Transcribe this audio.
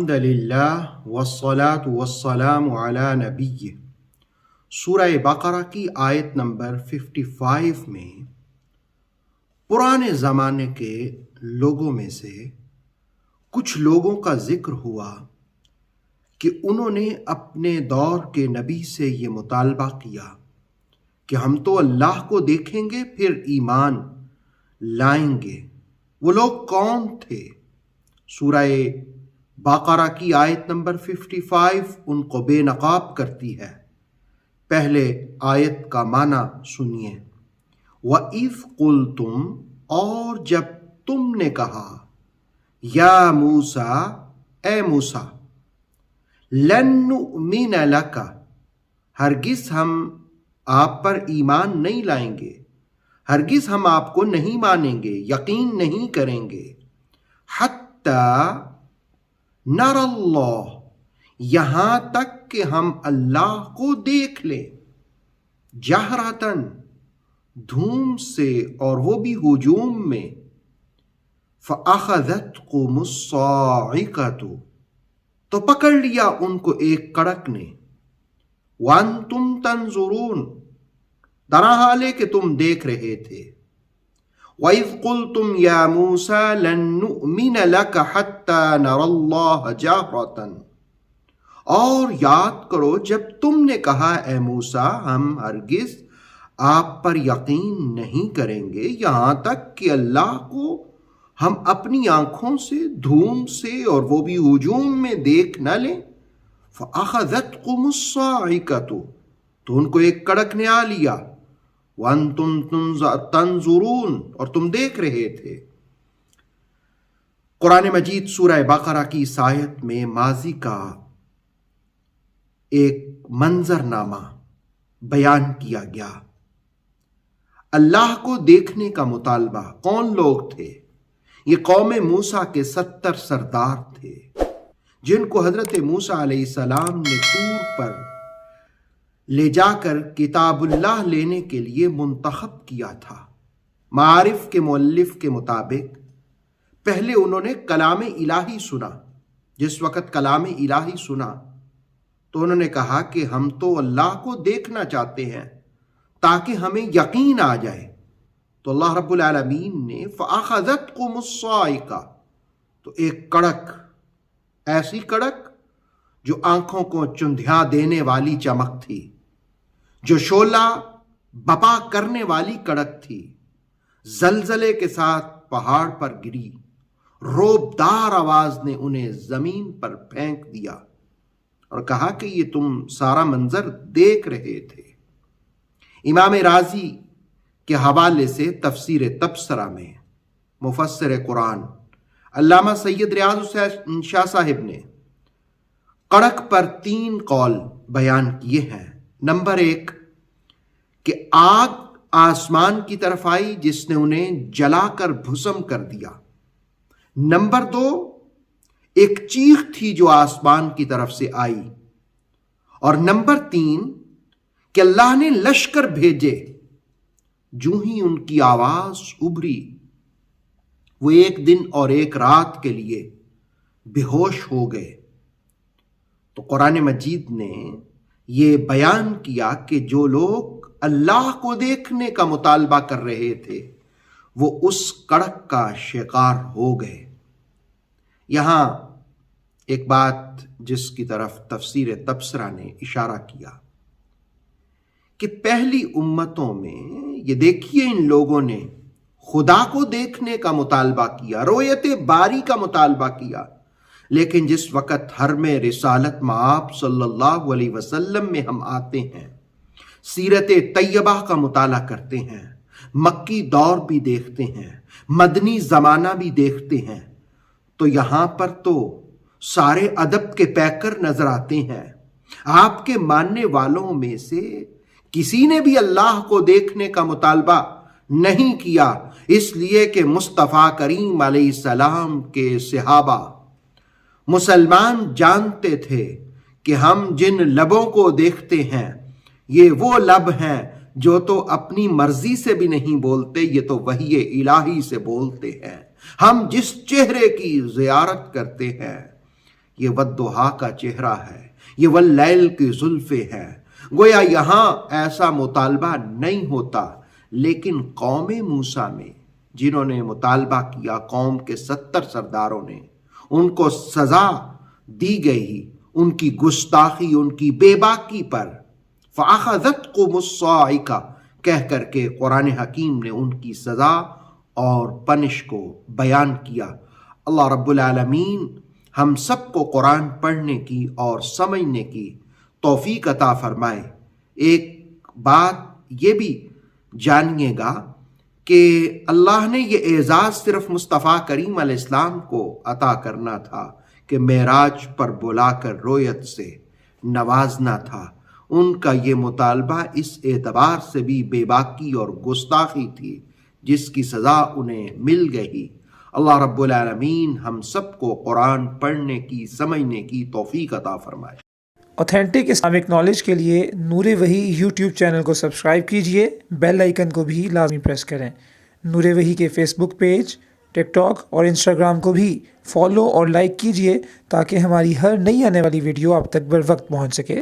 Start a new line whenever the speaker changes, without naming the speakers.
अल्हम्दुलिल्लाह वस्सलातु वस्सलामु अला नबी। सूरह बकरा की आयत नंबर 55 में पुराने ज़माने के लोगों में से कुछ लोगों का जिक्र हुआ कि उन्होंने अपने दौर के नबी से ये मुतालबा किया कि हम तो अल्लाह को देखेंगे फिर ईमान लाएंगे। वो लोग कौन थे? सूरह बकरा की आयत नंबर 55 उनको बेनकाब करती है। पहले आयत का माना सुनिए। वइज़ कुल्तुम, और जब तुमने कहा, या मूसा, ए मूसा, लन नुमिन लका, हरगिज हम आप पर ईमान नहीं लाएंगे, हरगिज हम आपको नहीं मानेंगे, यकीन नहीं करेंगे। हत्ता नरल्लाह, यहां तक कि हम अल्लाह को देख लें, जहरतन, धूम से, और वो भी हुजूम में। फ़अख़ज़तकुमुस साइक़तु, तो पकड़ लिया उनको एक कड़क ने। वअंतुम तंज़ुरून, दरा हाले कि तुम देख रहे थे। वइज़ कुल्तुम या मूसा लन नुमिन लक हत्ता नरल्लाह जहरतन, और याद करो जब तुमने कहा, ए मूसा, हम हरगिज आप पर यकीन नहीं करेंगे यहां तक कि अल्लाह को हम अपनी आंखों से, धूम से, और वो भी हुजूम में देख न लें। फ़अख़ज़तकुमुस साइक़तु, तो उनको एक कड़क ने आ लिया। वअंतुम तंज़ुरून, और तुम देख रहे थे। कुरान मजीद सूरह बकरा की इस आयत में माजी का एक मंजरनामा बयान किया गया। अल्लाह को देखने का मुतालबा। कौन लोग थे? ये कौम मूसा के 70 सरदार थे, जिनको हजरत मूसा अलैहिस्सलाम ने तूर पर ले जाकर किताबुल्लाह लेने के लिए मुंतखब किया था। मारिफ के मुअल्लिफ के मुताबिक पहले उन्होंने कलाम इलाही सुना। जिस वक़्त कलाम इलाही सुना तो उन्होंने कहा कि हम तो अल्लाह को देखना चाहते हैं ताकि हमें यकीन आ जाए। तो अल्लाह रब्बुल आलमीन ने फ़अख़ज़तकुमुस साइक़ा, तो एक कड़क, ऐसी कड़क जो आंखों को चुंधिया देने वाली चमक थी, जो शोला बपा करने वाली कड़क थी, जलजले के साथ पहाड़ पर गिरी, रोबदार आवाज ने उन्हें जमीन पर फेंक दिया और कहा कि ये तुम सारा मंजर देख रहे थे। इमाम राजी के हवाले से तफसीर तबसरा में मुफस्सिर कुरान अल्लामा सैयद रियाज़ हुसैन शाह साहिब ने कड़क पर 3 कौल बयान किए हैं। नंबर 1 कि आग आसमान की तरफ आई जिसने उन्हें जलाकर भुसम कर दिया। नंबर 2 एक चीख थी जो आसमान की तरफ से आई। और नंबर 3 कि अल्लाह ने लश्कर भेजे, जो ही उनकी आवाज उभरी वो एक दिन और एक रात के लिए बेहोश हो गए। तो कुरान मजीद ने ये बयान किया कि जो लोग अल्लाह को देखने का मुतालबा कर रहे थे वो उस कड़क का शिकार हो गए। यहां एक बात जिसकी तरफ तफसीर तबसरा ने इशारा किया कि पहली उम्मतों में ये देखिए इन लोगों ने खुदा को देखने का मुतालबा किया, रोयत बारी का मुतालबा किया, लेकिन जिस वक़्त हरम रिसालत माप सल्लल्लाहु अलैहि वसल्लम में हम आते हैं, सीरत तैयबा का मुताला करते हैं, मक्की दौर भी देखते हैं, मदनी ज़माना भी देखते हैं, तो यहाँ पर तो सारे अदब के पैकर नजर आते हैं। आपके मानने वालों में से किसी ने भी अल्लाह को देखने का मुतालबा नहीं किया, इसलिए कि मुस्तफ़ा करीम अलैहिस्सलाम के सहाबा मुसलमान जानते थे कि हम जिन लबों को देखते हैं ये वो लब हैं जो तो अपनी मर्जी से भी नहीं बोलते, ये तो वही इलाही से बोलते हैं। हम जिस चेहरे की ज़ियारत करते हैं یہ والضحیٰ کا چہرہ ہے، یہ واللیل کی زلفیں ہیں۔ گویا یہاں ایسا مطالبہ نہیں ہوتا، لیکن قوم موسیٰ میں جنہوں نے مطالبہ کیا، قوم کے 70 سرداروں نے، ان کو سزا دی گئی ان کی گستاخی، ان کی بے باکی پر۔ فَأَخَذَتْكُمُ الصَّاعِقَةُ کہہ کر کے قرآن حکیم نے ان کی سزا اور پنش کو بیان کیا۔ اللہ رب العالمین ہم سب کو قرآن پڑھنے کی اور سمجھنے کی توفیق عطا فرمائے۔ ایک بات یہ بھی جانیے گا کہ اللہ نے یہ اعزاز صرف مصطفیٰ کریم علیہ السلام کو عطا کرنا تھا کہ معراج پر بلا کر رویت سے نوازنا تھا۔ ان کا یہ مطالبہ اس اعتبار سے بھی بے باکی اور گستاخی تھی جس کی سزا انہیں مل گئی۔ اللہ رب العالمین ہم سب کو قرآن پڑھنے کی، سمجھنے کی توفیق عطا فرمائے۔
اوتھینٹک اسلامک نالج کے لیے نور وحی یوٹیوب چینل کو سبسکرائب کیجئے، بیل آئیکن کو بھی لازمی پریس کریں۔ نور وحی کے فیس بک پیج، ٹک ٹاک اور انسٹاگرام کو بھی فالو اور لائک کیجئے تاکہ ہماری ہر نئی آنے والی ویڈیو آپ تک بر وقت پہنچ سکے۔